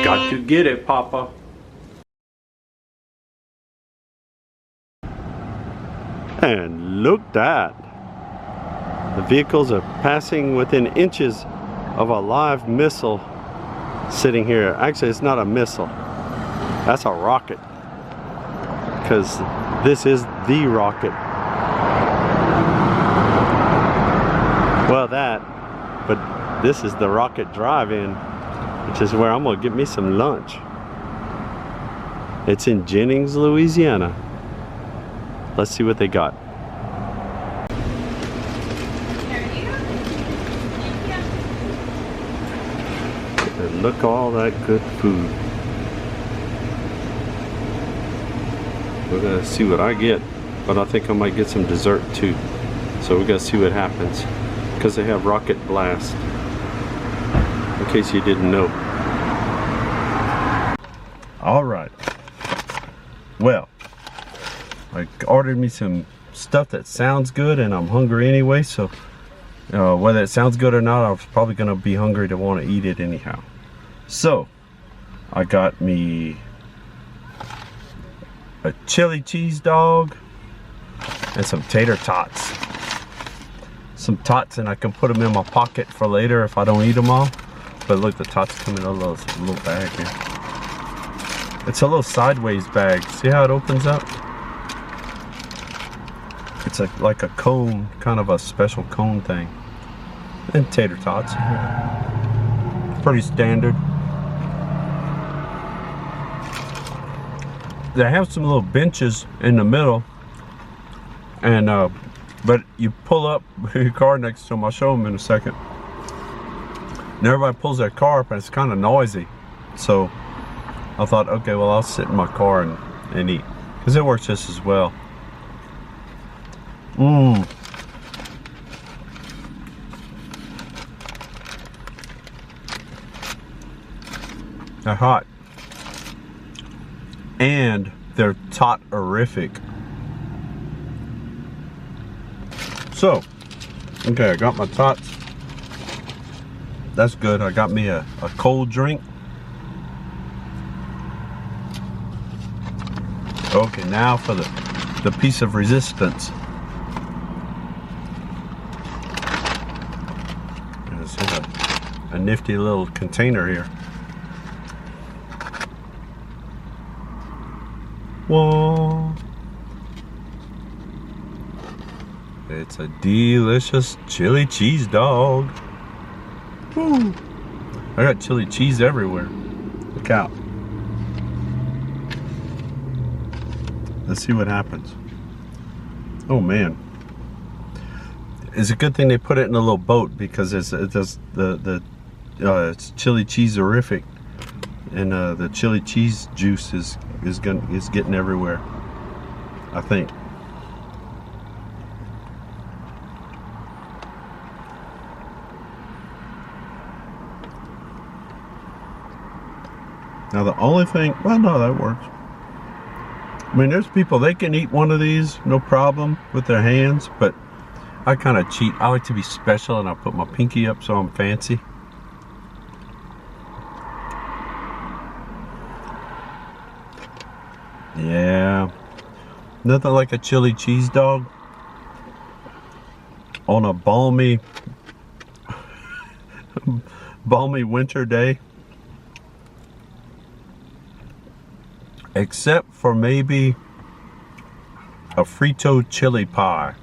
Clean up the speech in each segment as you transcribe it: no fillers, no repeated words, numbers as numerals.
Got to get it, Papa. And look at that. The vehicles are passing within inches of a live missile sitting here. Actually, it's not a missile. That's a rocket. Because this is the rocket. Well, but this is the rocket drive-in, which is where I'm gonna get me some lunch. It's in Jennings, Louisiana. Let's see what they got. And look, all that good food. We're gonna see what I get, but I think I might get some dessert too. So we're gonna see what happens, because they have rocket blast, in case you didn't know. All right. Well, I ordered me some stuff that sounds good, and I'm hungry anyway, so whether it sounds good or not, I was probably gonna be hungry to want to eat it anyhow. So I got me a chili cheese dog and some tater tots. Some tots, and I can put them in my pocket for later if I don't eat them all. But look, the tots come in a little bag here. It's a little sideways bag. See how it opens up? It's like a cone, kind of a special cone thing. And tater tots. Pretty standard. They have some little benches in the middle, and but you pull up your car next to them. I'll show them in a second. And everybody pulls their car up, and it's kind of noisy. So I thought, okay, well, I'll sit in my car and eat, because it works just as well. They're hot. And they're tot-erific. So, okay, I got my tots. That's good. I got me a cold drink. Okay, now for the piece of resistance. This is a nifty little container here. Whoa. It's a delicious chili cheese dog. Woo. I got chili cheese everywhere. Look out. Let's see what happens. Oh man. It's a good thing they put it in a little boat, because it's chili cheese-erific, and the chili cheese juice is getting everywhere, I think. Now the only thing, well, no, that works. I mean, there's people, they can eat one of these no problem with their hands, but I kind of cheat. I like to be special, and I put my pinky up so I'm fancy. Yeah, nothing like a chili cheese dog on a balmy winter day, except for maybe a Frito chili pie.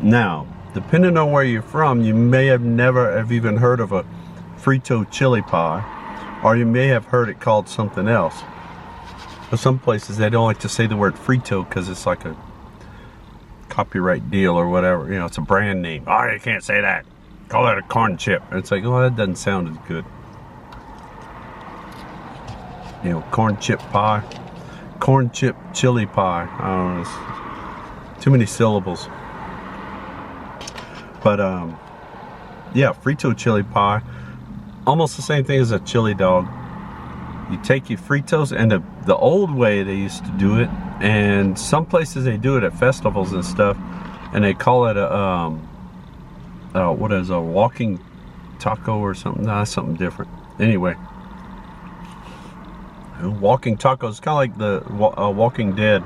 Now, depending on where you're from, you may have never have even heard of a Frito chili pie, or you may have heard it called something else. But some places they don't like to say the word Frito because it's like a copyright deal or whatever. You know, it's a brand name. Oh, you can't say that. Call that a corn chip. And it's like, oh, that doesn't sound as good. You know, corn chip pie, corn chip chili pie. I don't know. It's too many syllables. But yeah, Frito chili pie, almost the same thing as a chili dog. You take your Fritos, and the old way they used to do it, and some places they do it at festivals and stuff, and they call it a what is a walking taco or something? Nah, something different. Anyway, walking tacos, kind of like the Walking Dead,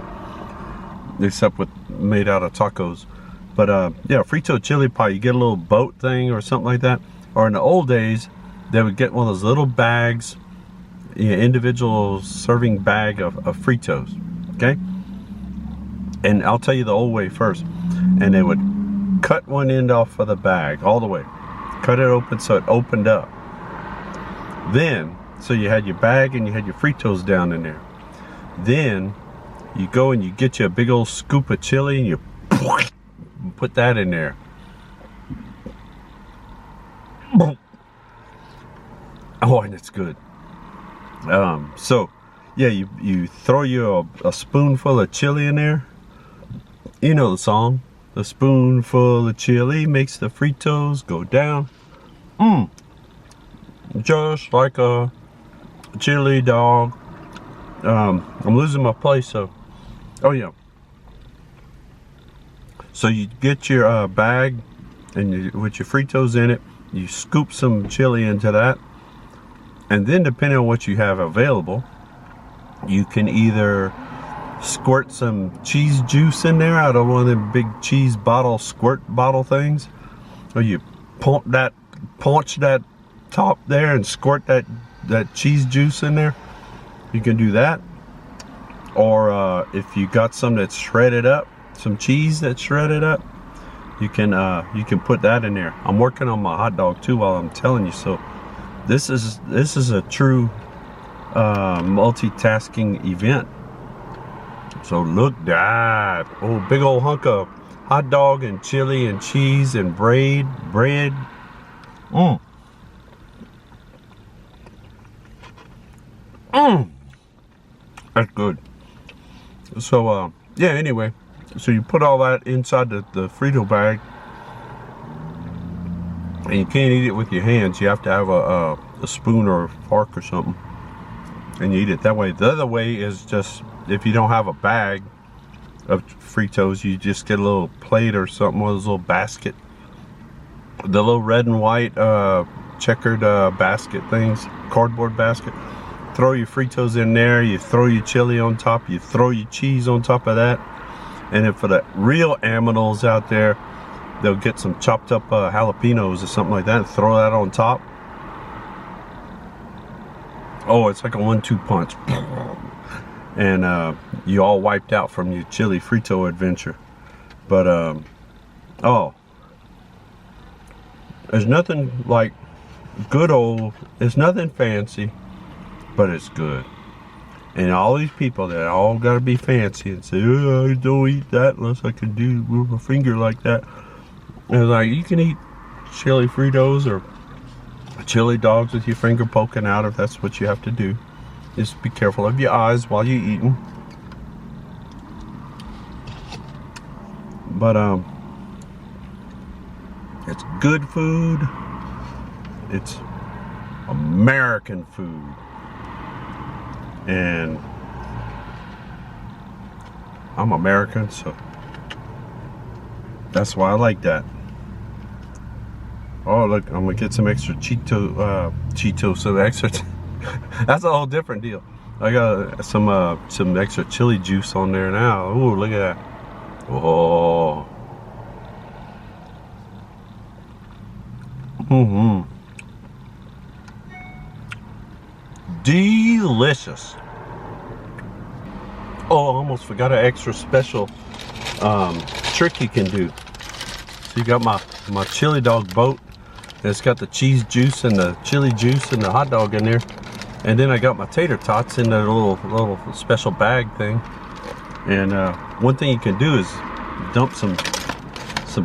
except with made out of tacos. But yeah, Frito chili pie, you get a little boat thing or something like that. Or in the old days, they would get one of those little bags, individual serving bag of Fritos, okay? And I'll tell you the old way first. And they would cut one end off of the bag all the way, cut it open so it opened up. Then, so you had your bag and you had your Fritos down in there. Then you go and you get you a big old scoop of chili and you put that in there. Oh, and it's good. So yeah, you throw you a spoonful of chili in there. You know the song. A spoonful of chili makes the Fritos go down. Just like a chili dog. I'm losing my place, so. Oh yeah. So you get your bag and with your Fritos in it, you scoop some chili into that, and then depending on what you have available, you can either squirt some cheese juice in there out of one of them big cheese bottle squirt bottle things, or you punch that top there and squirt that cheese juice in there. You can do that, or if you got some that's shredded up, some cheese that's shredded up, you can put that in there. I'm working on my hot dog too while I'm telling you. So this is a true multitasking event. So look that, oh, big old hunk of hot dog and chili and cheese and bread. That's good. So yeah, anyway, so you put all that inside the Frito bag, and you can't eat it with your hands. You have to have a spoon or a fork or something, and you eat it that way. The other way is just, if you don't have a bag of Fritos, you just get a little plate or something, one of those little basket, the little red and white checkered basket things, cardboard basket. Throw your Fritos in there, you throw your chili on top, you throw your cheese on top of that. And then for the real aminals out there, they'll get some chopped up jalapenos or something like that and throw that on top. Oh, it's like a 1-2 punch. And you all wiped out from your chili Frito adventure. But oh, there's nothing like good old, it's nothing fancy, but it's good. And all these people that all gotta be fancy and say, oh, I don't eat that unless I can do with my finger like that. And it's like, you can eat chili Fritos or chili dogs with your finger poking out if that's what you have to do. Just be careful of your eyes while you're eating. But it's good food. It's American food. And I'm American, so that's why I like that. Oh, look, I'm gonna get some extra Cheetos, some extra. That's a whole different deal. I got some extra chili juice on there now. Ooh, look at that. Oh. Delicious. Oh, I almost forgot an extra special trick you can do. So you got my chili dog boat, and it's got the cheese juice and the chili juice and the hot dog in there, and then I got my tater tots in that little special bag thing. And one thing you can do is dump some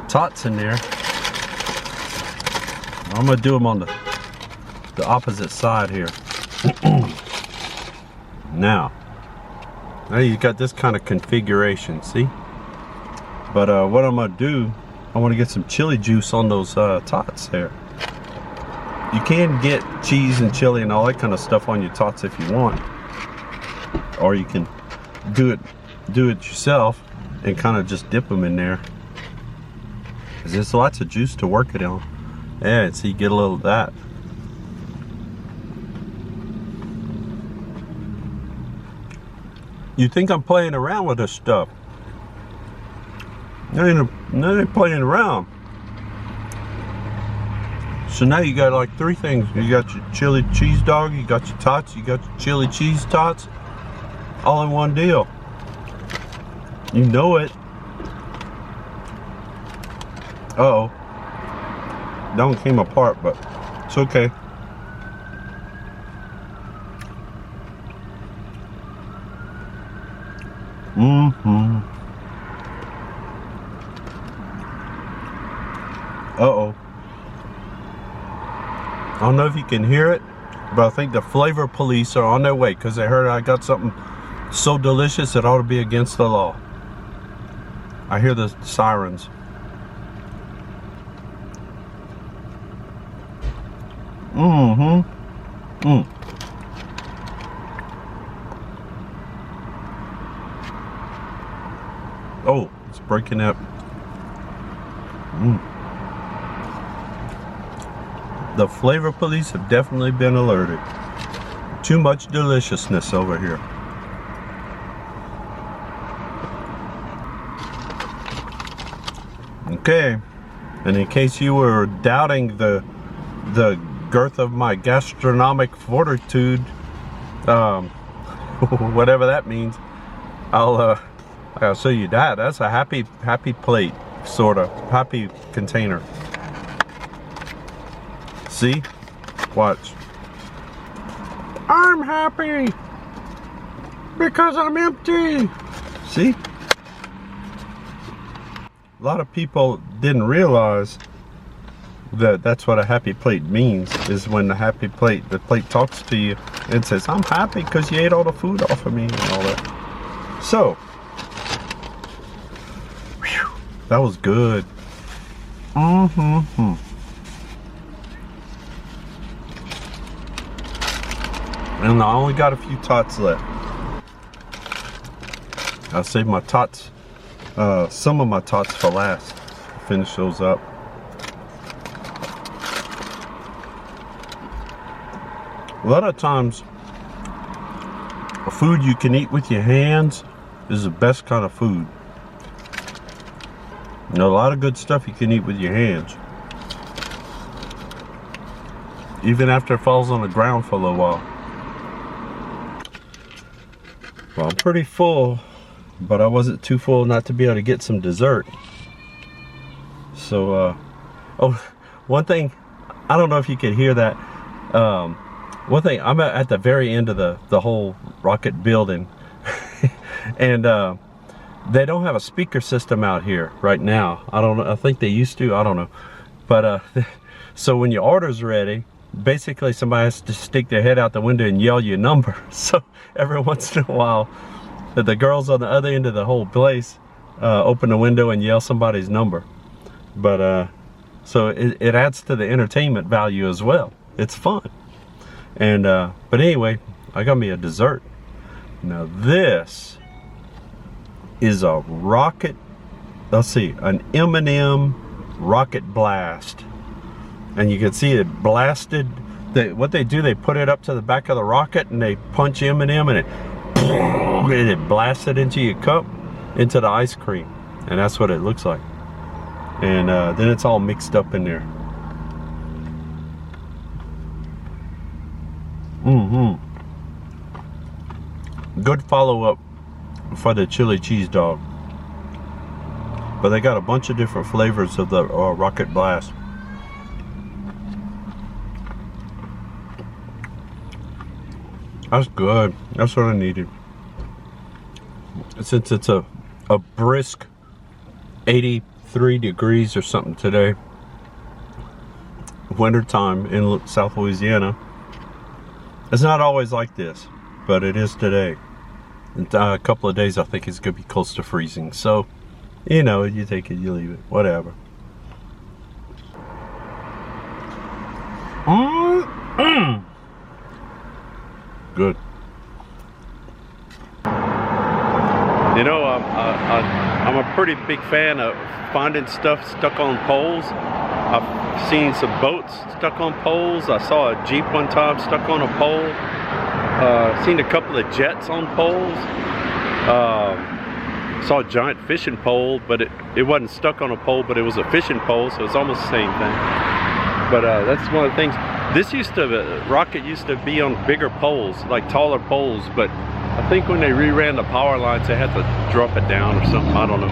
tots in there. I'm gonna do them on the opposite side here. Now you got this kind of configuration, see? But what I'm gonna do, I want to get some chili juice on those tots there. You can get cheese and chili and all that kind of stuff on your tots if you want, or you can do it yourself and kind of just dip them in there. There's lots of juice to work it on. Yeah, so you get a little of that. You think I'm playing around with this stuff? I ain't playing around. So now you got like 3 things. You got your chili cheese dog, you got your tots, you got your chili cheese tots, all in one deal. You know it. Uh-oh. That one came apart, but it's okay. Uh-oh. I don't know if you can hear it, but I think the flavor police are on their way because they heard I got something so delicious it ought to be against the law. I hear the sirens. Oh, it's breaking up. The flavor police have definitely been alerted. Too much deliciousness over here. Okay, and in case you were doubting the girth of my gastronomic fortitude, whatever that means, I'll show you that. That's a happy plate, sort of happy container. See? Watch. I'm happy because I'm empty. See? A lot of people didn't realize that that's what a happy plate means, is when the plate talks to you and says, I'm happy because you ate all the food off of me and all that. So, whew, that was good. And I only got a few tots left. I'll save my tots, some of my tots for last. Finish those up. A lot of times, food you can eat with your hands is the best kind of food. You know, a lot of good stuff you can eat with your hands, even after it falls on the ground for a little while. Well, I'm pretty full, but I wasn't too full not to be able to get some dessert. So, oh, one thing, I don't know if you could hear that. One thing, I'm at the very end of the whole rocket building, and they don't have a speaker system out here right now. I don't know. I think they used to. I don't know. But so when your order's ready, basically somebody has to stick their head out the window and yell your number. So every once in a while, the girls on the other end of the whole place open the window and yell somebody's number. But so it adds to the entertainment value as well. It's fun. And but anyway, I got me a dessert. Now this is a rocket, let's see, an M&M rocket blast. And you can see it blasted. What they do, they put it up to the back of the rocket and they punch M&M and it blasts it into your cup, into the ice cream. And that's what it looks like. And then it's all mixed up in there. Good follow-up for the chili cheese dog. But they got a bunch of different flavors of the rocket blast. That's good. That's what I needed. Since it's a brisk 83 degrees or something today, wintertime in South Louisiana. It's not always like this, but it is today. In a couple of days I think it's going to be close to freezing. So, you know, you take it, you leave it, whatever. Good. You know, I'm a pretty big fan of finding stuff stuck on poles. I've seen some boats stuck on poles. I saw a Jeep one time stuck on a pole. Seen a couple of jets on poles. Saw a giant fishing pole, but it wasn't stuck on a pole, but it was a fishing pole, so it's almost the same thing. But that's one of the things. This rocket used to be on bigger poles, like taller poles, but I think when they reran the power lines, they had to drop it down or something, I don't know.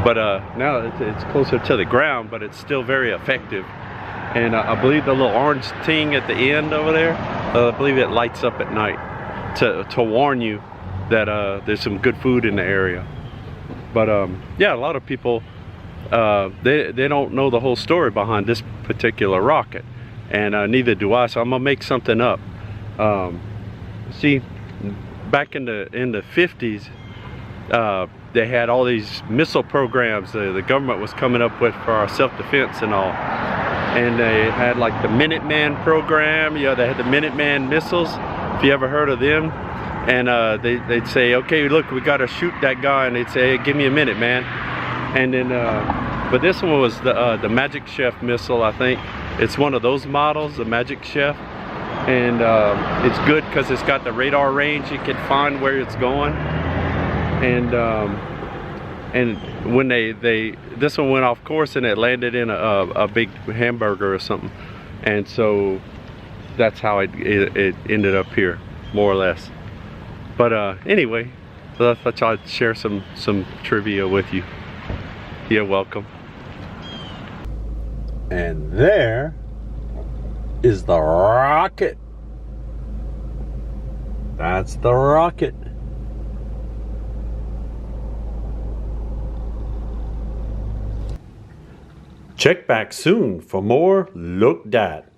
But now it's closer to the ground, but it's still very effective. And I believe the little orange thing at the end over there, I believe it lights up at night to warn you that there's some good food in the area. But yeah, a lot of people, they don't know the whole story behind this particular rocket. And neither do I, so I'm gonna make something up. See, back in the 50s, they had all these missile programs the government was coming up with for our self-defense and all. And they had like the Minuteman program. You know, they had the Minuteman missiles, if you ever heard of them. And they'd say, okay, look, we gotta shoot that guy, and they'd say, hey, give me a minute, man. And then, but this one was the Magic Chef missile, I think. It's one of those models, the Magic Chef. And it's good because it's got the radar range. You can find where it's going. And when this one went off course and it landed in a big hamburger or something. And so that's how it ended up here, more or less. But anyway, so I thought I'd share some trivia with you. You're welcome. And there is the rocket. That's the rocket. Check back soon for more Look Dat.